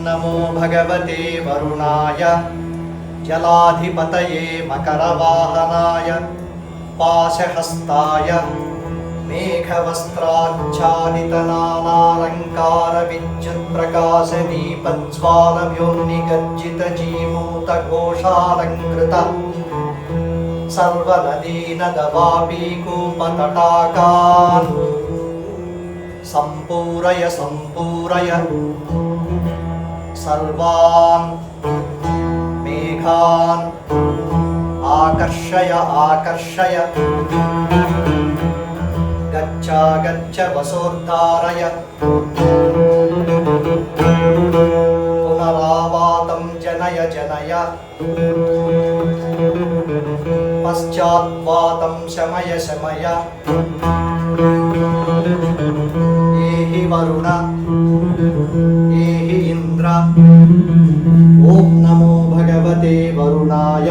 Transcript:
नमो भगवते वरुणाय जलाधिपतये मकरवाहनाय पाशहस्ताय मेघवस्त्राच्छादितनानालङ्कार विद्युत्प्रकाशदीपज्वालभ्योन्निगर्जितजीमूतघोषालङ्कृत सर्वनदीनदवापीकूपतटाकान् सम्पूरय सम्पूरय सर्वान् मेघान् आकर्षय आकर्षय गच्छ गच्छ वसोद्धारय पुनरावातं जनय जनय पश्चाद्वातं शमय शमय एहि वरुण एहि इन्द्र ॐ नमो भगवते वरुणाय